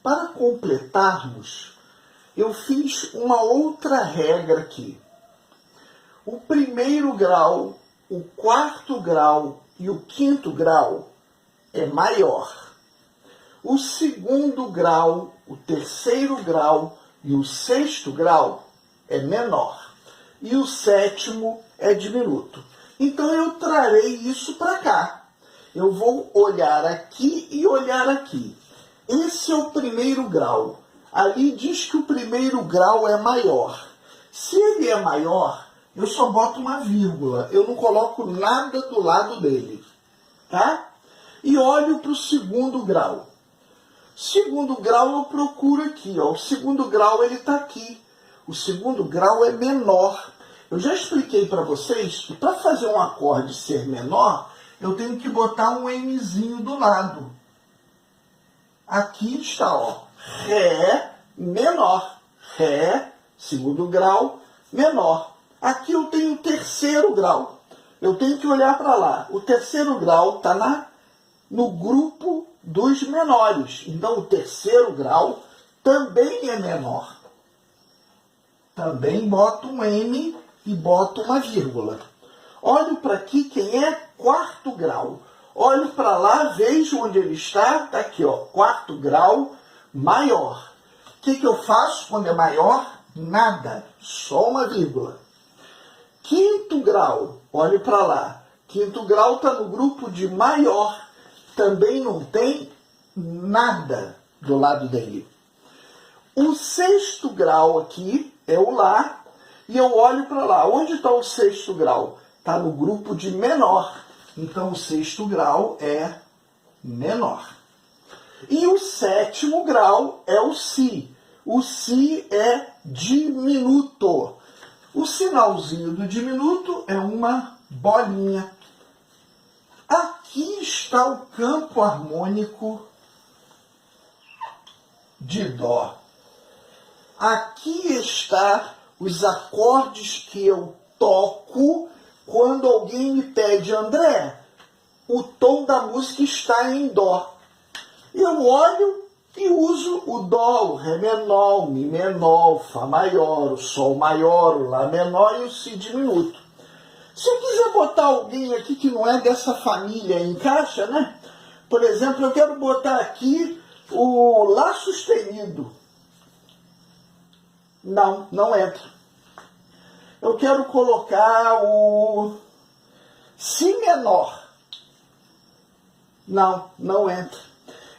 Para completarmos, eu fiz uma outra regra aqui. O primeiro grau, o quarto grau e o quinto grau é maior. O segundo grau, o terceiro grau e o sexto grau é menor. E o sétimo é diminuto. Então eu trarei isso para cá. Eu vou olhar aqui e olhar aqui. Esse é o primeiro grau. Ali diz que o primeiro grau é maior. Se ele é maior, eu só boto uma vírgula. Eu não coloco nada do lado dele. Tá? E olho para o segundo grau. Segundo grau eu procuro aqui. Ó. O segundo grau ele está aqui. O segundo grau é menor. Eu já expliquei para vocês que para fazer um acorde ser menor, eu tenho que botar um Mzinho do lado. Aqui está, ó, Ré menor. Ré, segundo grau, menor. Aqui eu tenho o terceiro grau. Eu tenho que olhar para lá. O terceiro grau está no grupo dos menores. Então o terceiro grau também é menor. Também boto um M e boto uma vírgula. Olho para aqui, quem é quarto grau. Olho para lá, vejo onde ele está. Está aqui, ó, quarto grau maior. O que eu faço quando é maior? Nada, só uma vírgula. Quinto grau, olho para lá. Quinto grau está no grupo de maior. Também não tem nada do lado dele. O sexto grau aqui é o Lá. E eu olho para lá. Onde está o sexto grau? Está no grupo de menor. Então, o sexto grau é menor. E o sétimo grau é o Si. O Si é diminuto. O sinalzinho do diminuto é uma bolinha. Aqui está o campo harmônico de Dó. Aqui está os acordes que eu toco quando alguém me pede, André, o tom da música está em Dó. Eu olho e uso o Dó, o Ré menor, o Mi menor, o Fá maior, o Sol maior, o Lá menor e o Si diminuto. Se eu quiser botar alguém aqui que não é dessa família, encaixa, né? Por exemplo, eu quero botar aqui o Lá sustenido. Não, não entra. Eu quero colocar o Si menor. Não, não entra.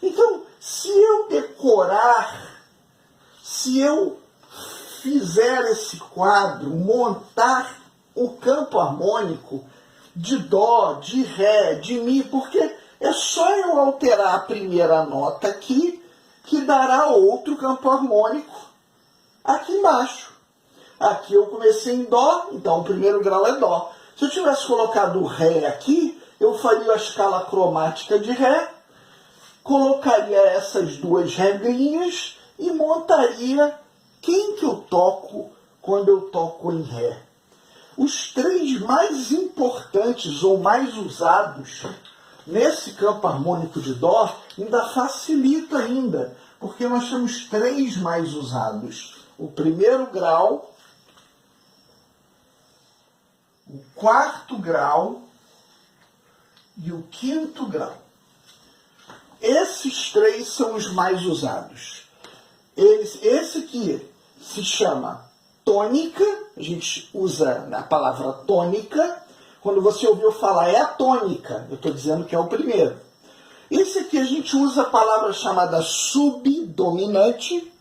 Então, se eu decorar, se eu fizer esse quadro, montar o campo harmônico de Dó, de Ré, de Mi, porque é só eu alterar a primeira nota aqui, que dará outro campo harmônico aqui embaixo. Aqui eu comecei em Dó, então o primeiro grau é Dó. Se eu tivesse colocado o Ré aqui, eu faria a escala cromática de Ré, colocaria essas duas regrinhas e montaria quem que eu toco quando eu toco em Ré. Os três mais importantes ou mais usados nesse campo harmônico de Dó ainda facilita ainda, porque nós temos três mais usados. O primeiro grau, o quarto grau e o quinto grau. Esses três são os mais usados. Esse aqui se chama tônica, a gente usa a palavra tônica. Quando você ouviu falar é a tônica, eu estou dizendo que é o primeiro. Esse aqui a gente usa a palavra chamada subdominante.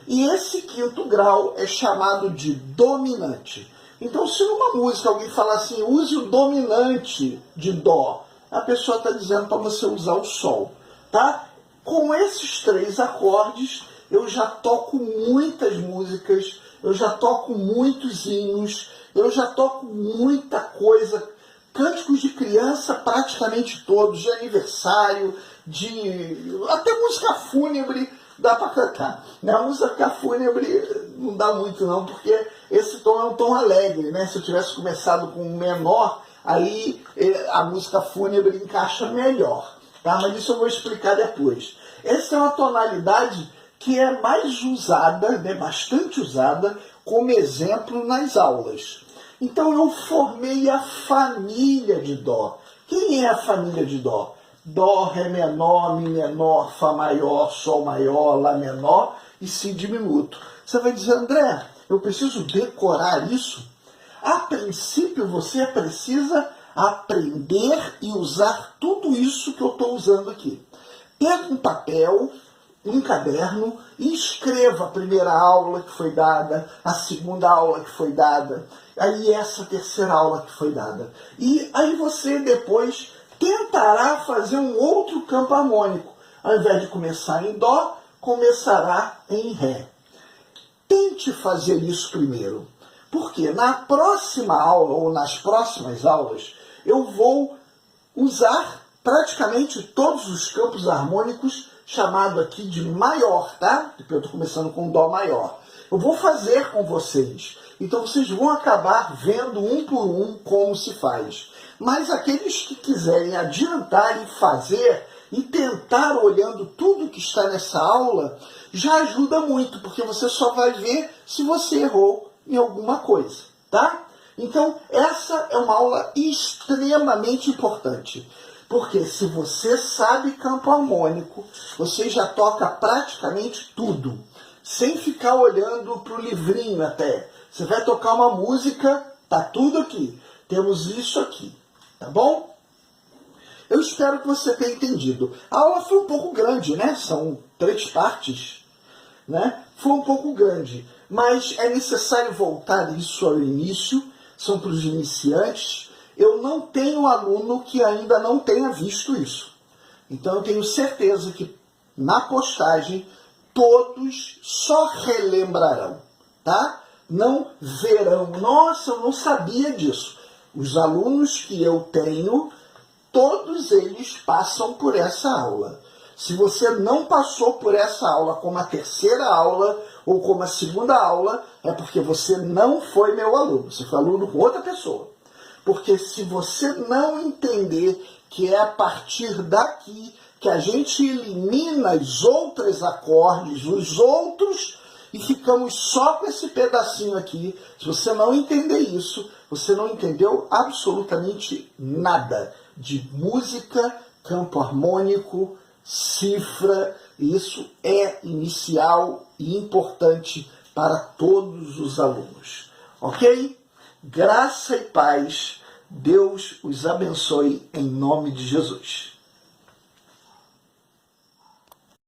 E esse quinto grau é chamado de dominante. Então, se numa música alguém falar assim, use o dominante de Dó, a pessoa está dizendo para você usar o Sol. Tá? Com esses três acordes, eu já toco muitas músicas, eu já toco muitos hinos, eu já toco muita coisa, cânticos de criança praticamente todos, de aniversário, até música fúnebre dá para cantar. Né? A música fúnebre não dá muito não, porque esse tom é um tom alegre, né? Se eu tivesse começado com um menor, aí a música fúnebre encaixa melhor. Tá? Mas isso eu vou explicar depois. Essa é uma tonalidade que é mais usada, né, bastante usada, como exemplo nas aulas. Então eu formei a família de Dó. Quem é a família de Dó? Dó, Ré menor, Mi menor, Fá maior, Sol maior, Lá menor e Si diminuto. Você vai dizer, André, eu preciso decorar isso? A princípio você precisa aprender e usar tudo isso que eu estou usando aqui. Pega um papel, um caderno e escreva a primeira aula que foi dada, a segunda aula que foi dada, aí essa terceira aula que foi dada. E aí você depois tentará fazer um outro campo harmônico. Ao invés de começar em Dó, começará em Ré. Tente fazer isso primeiro, porque na próxima aula ou nas próximas aulas eu vou usar praticamente todos os campos harmônicos chamado aqui de maior, tá? Eu estou começando com Dó maior. Eu vou fazer com vocês. Então vocês vão acabar vendo um por um como se faz. Mas aqueles que quiserem adiantar e fazer e tentar olhando tudo que está nessa aula, já ajuda muito, porque você só vai ver se você errou em alguma coisa, tá? Então, essa é uma aula extremamente importante. Porque se você sabe campo harmônico, você já toca praticamente tudo. Sem ficar olhando para o livrinho até. Você vai tocar uma música, tá tudo aqui. Temos isso aqui, tá bom? Eu espero que você tenha entendido. A aula foi um pouco grande, né? São 3 partes, né? Foi um pouco grande. Mas é necessário voltar isso ao início. São para os iniciantes. Eu não tenho aluno que ainda não tenha visto isso. Então eu tenho certeza que na postagem todos só relembrarão, tá? Não verão. Nossa, eu não sabia disso. Os alunos que eu tenho, todos eles passam por essa aula. Se você não passou por essa aula como a terceira aula ou como a segunda aula, é porque você não foi meu aluno. Você foi aluno com outra pessoa. Porque se você não entender que é a partir daqui que a gente elimina os outros acordes, os outros, e ficamos só com esse pedacinho aqui, se você não entender isso, você não entendeu absolutamente nada de música, campo harmônico, cifra. Isso é inicial e importante para todos os alunos. Ok? Graça e paz. Deus os abençoe em nome de Jesus.